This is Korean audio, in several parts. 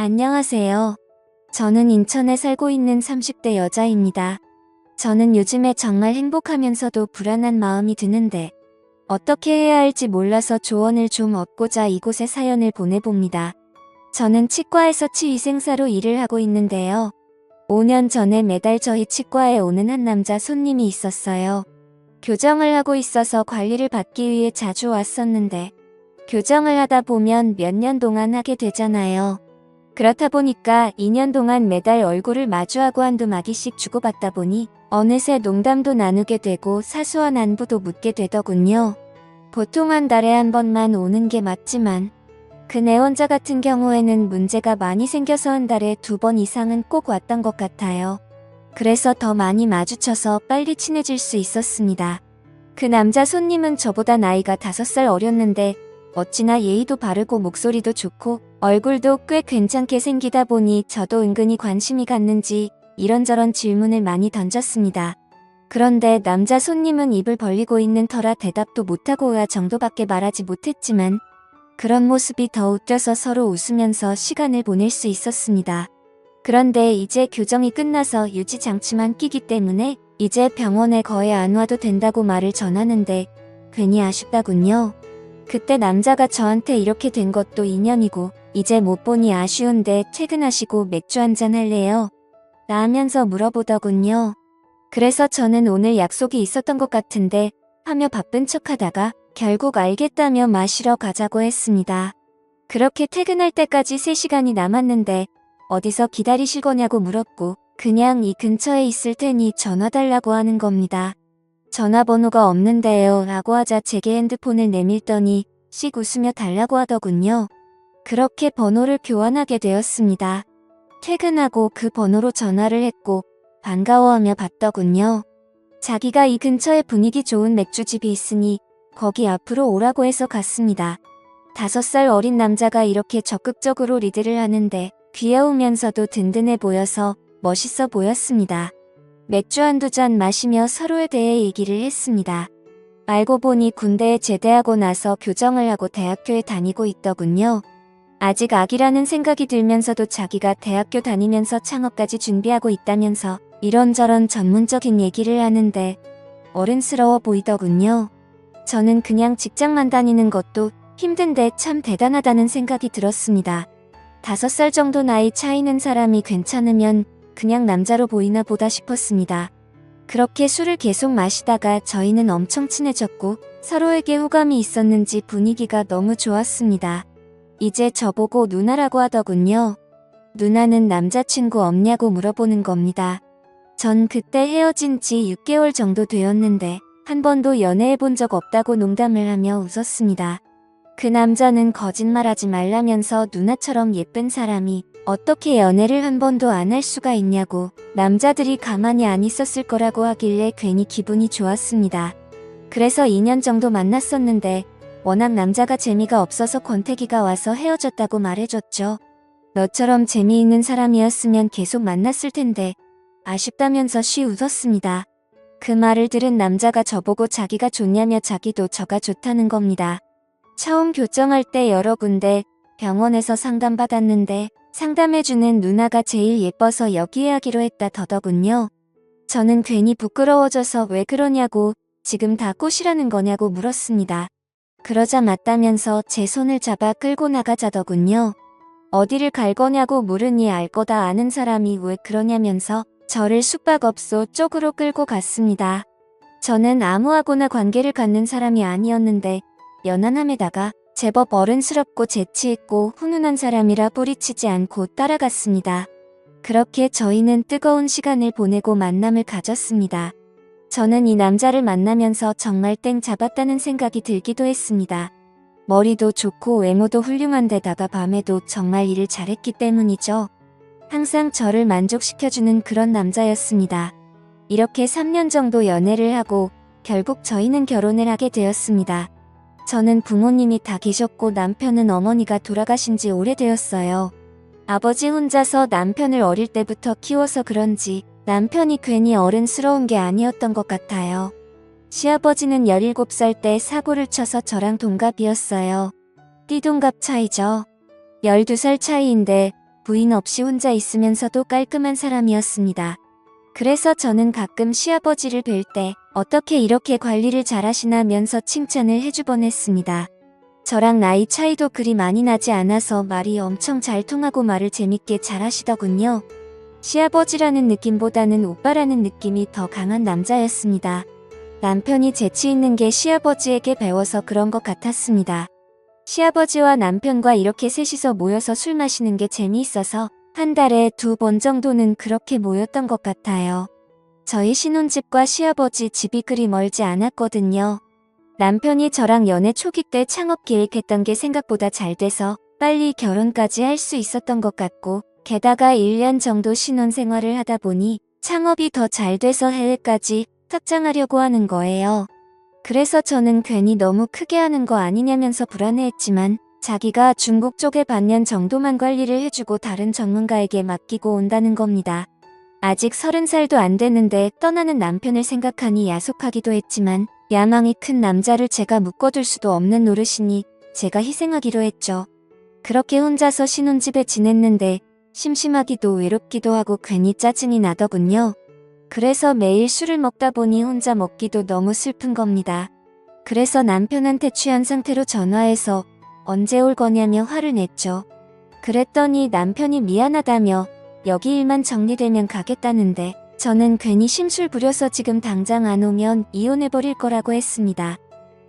안녕하세요. 저는 인천에 살고 있는 30대 여자입니다. 저는 요즘에 정말 행복하면서도 불안한 마음이 드는데 어떻게 해야 할지 몰라서 조언을 좀 얻고자 이곳에 사연을 보내봅니다. 저는 치과에서 치위생사로 일을 하고 있는데요. 5년 전에 매달 저희 치과에 오는 한 남자 손님이 있었어요. 교정을 하고 있어서 관리를 받기 위해 자주 왔었는데 교정을 하다 보면 몇 년 동안 하게 되잖아요. 그렇다 보니까 2년 동안 매달 얼굴을 마주하고 한두 마디씩 주고받다 보니 어느새 농담도 나누게 되고 사소한 안부도 묻게 되더군요. 보통 한 달에 한 번만 오는 게 맞지만 그 내원자 같은 경우에는 문제가 많이 생겨서 한 달에 2번 이상은 꼭 왔던 것 같아요. 그래서 더 많이 마주쳐서 빨리 친해질 수 있었습니다. 그 남자 손님은 저보다 나이가 5살 어렸는데 어찌나 예의도 바르고 목소리도 좋고 얼굴도 꽤 괜찮게 생기다 보니 저도 은근히 관심이 갔는지 이런저런 질문을 많이 던졌습니다. 그런데 남자 손님은 입을 벌리고 있는 터라 대답도 못하고 의아 정도밖에 말하지 못했지만 그런 모습이 더 웃겨서 서로 웃으면서 시간을 보낼 수 있었습니다. 그런데 이제 교정이 끝나서 유지장치만 끼기 때문에 이제 병원에 거의 안 와도 된다고 말을 전하는데 괜히 아쉽다군요. 그때 남자가 저한테 이렇게 된 것도 인연이고 이제 못 보니 아쉬운데 퇴근하시고 맥주 한잔 할래요? 라면서 물어보더군요. 그래서 저는 오늘 약속이 있었던 것 같은데 하며 바쁜 척하다가 결국 알겠다며 마시러 가자고 했습니다. 그렇게 퇴근할 때까지 3시간이 남았는데 어디서 기다리실 거냐고 물었고 그냥 이 근처에 있을 테니 전화 달라고 하는 겁니다. 전화번호가 없는데요 라고 하자 제게 핸드폰을 내밀더니 씩 웃으며 달라고 하더군요. 그렇게 번호를 교환하게 되었습니다. 퇴근하고 그 번호로 전화를 했고 반가워하며 받더군요. 자기가 이 근처에 분위기 좋은 맥주집이 있으니 거기 앞으로 오라고 해서 갔습니다. 5살 어린 남자가 이렇게 적극적으로 리드를 하는데 귀여우면서도 든든해 보여서 멋있어 보였습니다. 맥주 한두 잔 마시며 서로에 대해 얘기를 했습니다. 알고 보니 군대에 제대하고 나서 교정을 하고 대학교에 다니고 있더군요. 아직 아기라는 생각이 들면서도 자기가 대학교 다니면서 창업까지 준비하고 있다면서 이런저런 전문적인 얘기를 하는데 어른스러워 보이더군요. 저는 그냥 직장만 다니는 것도 힘든데 참 대단하다는 생각이 들었습니다. 5살 정도 나이 차이는 사람이 괜찮으면 그냥 남자로 보이나 보다 싶었습니다. 그렇게 술을 계속 마시다가 저희는 엄청 친해졌고 서로에게 호감이 있었는지 분위기가 너무 좋았습니다. 이제 저보고 누나라고 하더군요. 누나는 남자친구 없냐고 물어보는 겁니다. 전 그때 헤어진 지 6개월 정도 되었는데 한 번도 연애해본 적 없다고 농담을 하며 웃었습니다. 그 남자는 거짓말하지 말라면서 누나처럼 예쁜 사람이 어떻게 연애를 한 번도 안 할 수가 있냐고 남자들이 가만히 안 있었을 거라고 하길래 괜히 기분이 좋았습니다. 그래서 2년 정도 만났었는데 워낙 남자가 재미가 없어서 권태기가 와서 헤어졌다고 말해줬죠. 너처럼 재미있는 사람이었으면 계속 만났을 텐데 아쉽다면서 쉬 웃었습니다. 그 말을 들은 남자가 저보고 자기가 좋냐며 자기도 저가 좋다는 겁니다. 처음 교정할 때 여러 군데 병원에서 상담받았는데 상담해주는 누나가 제일 예뻐서 여기에 하기로 했다 더더군요. 저는 괜히 부끄러워져서 왜 그러냐고 지금 다 꽃이라는 거냐고 물었습니다. 그러자 맞다면서 제 손을 잡아 끌고 나가자더군요. 어디를 갈 거냐고 물으니 알 거다 아는 사람이 왜 그러냐면서 저를 숙박업소 쪽으로 끌고 갔습니다. 저는 아무하고나 관계를 갖는 사람이 아니었는데 연하남에다가 제법 어른스럽고 재치있고 훈훈한 사람이라 뿌리치지 않고 따라갔습니다. 그렇게 저희는 뜨거운 시간을 보내고 만남을 가졌습니다. 저는 이 남자를 만나면서 정말 땡 잡았다는 생각이 들기도 했습니다. 머리도 좋고 외모도 훌륭한 데다가 밤에도 정말 일을 잘했기 때문이죠. 항상 저를 만족시켜주는 그런 남자였습니다. 이렇게 3년 정도 연애를 하고 결국 저희는 결혼을 하게 되었습니다. 저는 부모님이 다 계셨고 남편은 어머니가 돌아가신 지 오래되었어요. 아버지 혼자서 남편을 어릴 때부터 키워서 그런지 남편이 괜히 어른스러운 게 아니었던 것 같아요. 시아버지는 17살 때 사고를 쳐서 저랑 동갑이었어요. 띠동갑 차이죠. 12살 차이인데 부인 없이 혼자 있으면서도 깔끔한 사람이었습니다. 그래서 저는 가끔 시아버지를 뵐 때 어떻게 이렇게 관리를 잘하시나면서 칭찬을 해주곤 했습니다. 저랑 나이 차이도 그리 많이 나지 않아서 말이 엄청 잘 통하고 말을 재밌게 잘하시더군요. 시아버지라는 느낌보다는 오빠라는 느낌이 더 강한 남자였습니다. 남편이 재치 있는 게 시아버지에게 배워서 그런 것 같았습니다. 시아버지와 남편과 이렇게 셋이서 모여서 술 마시는 게 재미있어서 한 달에 2번 정도는 그렇게 모였던 것 같아요. 저희 신혼집과 시아버지 집이 그리 멀지 않았거든요. 남편이 저랑 연애 초기 때 창업 계획했던 게 생각보다 잘 돼서 빨리 결혼까지 할 수 있었던 것 같고, 게다가 1년 정도 신혼생활을 하다 보니 창업이 더 잘 돼서 해외까지 확장하려고 하는 거예요. 그래서 저는 괜히 너무 크게 하는 거 아니냐면서 불안해했지만 자기가 중국 쪽에 반년 정도만 관리를 해주고 다른 전문가에게 맡기고 온다는 겁니다. 아직 30살도 안 됐는데 떠나는 남편을 생각하니 야속하기도 했지만 야망이 큰 남자를 제가 묶어둘 수도 없는 노릇이니 제가 희생하기로 했죠. 그렇게 혼자서 신혼집에 지냈는데 심심하기도 외롭기도 하고 괜히 짜증이 나더군요. 그래서 매일 술을 먹다 보니 혼자 먹기도 너무 슬픈 겁니다. 그래서 남편한테 취한 상태로 전화해서 언제 올 거냐며 화를 냈죠. 그랬더니 남편이 미안하다며 여기 일만 정리되면 가겠다는데 저는 괜히 심술 부려서 지금 당장 안 오면 이혼해버릴 거라고 했습니다.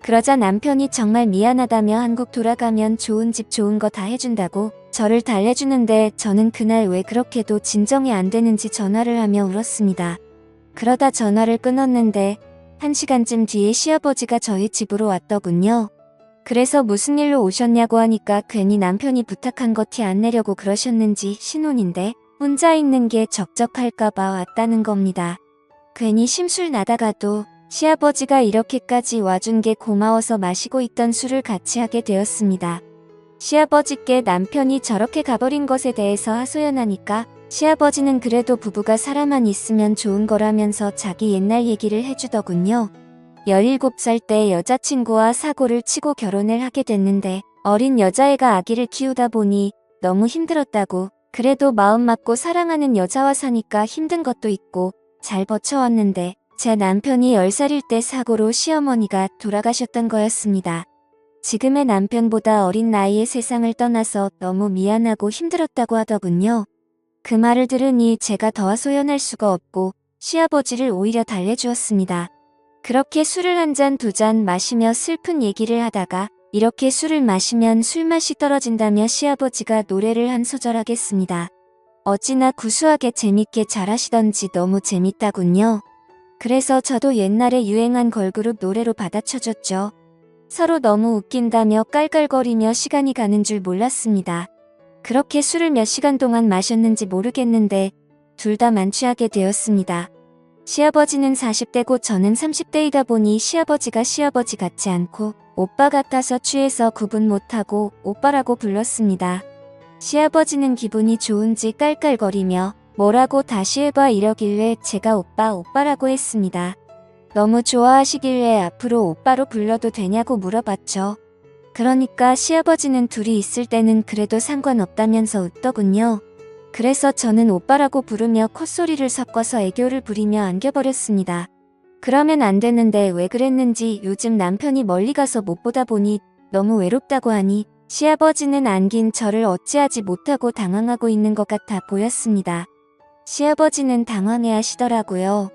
그러자 남편이 정말 미안하다며 한국 돌아가면 좋은 집 좋은 거 다 해준다고 저를 달래주는데 저는 그날 왜 그렇게도 진정이 안 되는지 전화를 하며 울었습니다. 그러다 전화를 끊었는데 1시간쯤 뒤에 시아버지가 저희 집으로 왔더군요. 그래서 무슨 일로 오셨냐고 하니까 괜히 남편이 부탁한 거 티 안 내려고 그러셨는지 신혼인데 혼자 있는 게 적적할까봐 왔다는 겁니다. 괜히 심술 나다가도 시아버지가 이렇게까지 와준 게 고마워서 마시고 있던 술을 같이 하게 되었습니다. 시아버지께 남편이 저렇게 가버린 것에 대해서 하소연하니까 시아버지는 그래도 부부가 사람만 있으면 좋은 거라면서 자기 옛날 얘기를 해주더군요. 17살 때 여자친구와 사고를 치고 결혼을 하게 됐는데 어린 여자애가 아기를 키우다 보니 너무 힘들었다고, 그래도 마음 맞고 사랑하는 여자와 사니까 힘든 것도 있고 잘 버텨왔는데 제 남편이 10살일 때 사고로 시어머니가 돌아가셨던 거였습니다. 지금의 남편보다 어린 나이에 세상을 떠나서 너무 미안하고 힘들었다고 하더군요. 그 말을 들으니 제가 더 하소연할 수가 없고 시아버지를 오히려 달래주었습니다. 그렇게 술을 한 잔, 2잔 마시며 슬픈 얘기를 하다가 이렇게 술을 마시면 술맛이 떨어진다며 시아버지가 노래를 한 소절 하겠습니다. 어찌나 구수하게 재밌게 잘하시던지 너무 재밌다군요. 그래서 저도 옛날에 유행한 걸그룹 노래로 받아쳐줬죠. 서로 너무 웃긴다며 깔깔거리며 시간이 가는 줄 몰랐습니다. 그렇게 술을 몇 시간 동안 마셨는지 모르겠는데 둘 다 만취하게 되었습니다. 시아버지는 40대고 저는 30대이다 보니 시아버지가 시아버지 같지 않고 오빠 같아서 취해서 구분 못하고 오빠라고 불렀습니다. 시아버지는 기분이 좋은지 깔깔거리며 뭐라고 다시 해봐 이러길래 제가 오빠라고 했습니다. 너무 좋아하시길래 앞으로 오빠로 불러도 되냐고 물어봤죠. 그러니까 시아버지는 둘이 있을 때는 그래도 상관없다면서 웃더군요. 그래서 저는 오빠라고 부르며 콧소리를 섞어서 애교를 부리며 안겨버렸습니다. 그러면 안 되는데 왜 그랬는지 요즘 남편이 멀리 가서 못 보다 보니 너무 외롭다고 하니 시아버지는 안긴 저를 어찌하지 못하고 당황하고 있는 것 같아 보였습니다. 시아버지는 당황해 하시더라고요.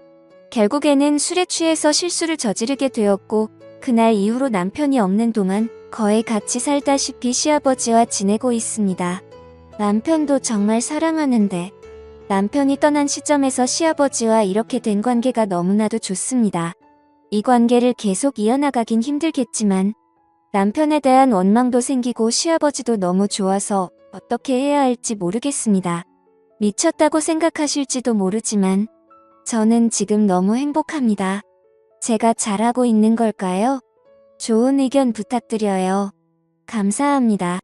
결국에는 술에 취해서 실수를 저지르게 되었고 그날 이후로 남편이 없는 동안 거의 같이 살다시피 시아버지와 지내고 있습니다. 남편도 정말 사랑하는데 남편이 떠난 시점에서 시아버지와 이렇게 된 관계가 너무나도 좋습니다. 이 관계를 계속 이어나가긴 힘들겠지만 남편에 대한 원망도 생기고 시아버지도 너무 좋아서 어떻게 해야 할지 모르겠습니다. 미쳤다고 생각하실지도 모르지만 저는 지금 너무 행복합니다. 제가 잘하고 있는 걸까요? 좋은 의견 부탁드려요. 감사합니다.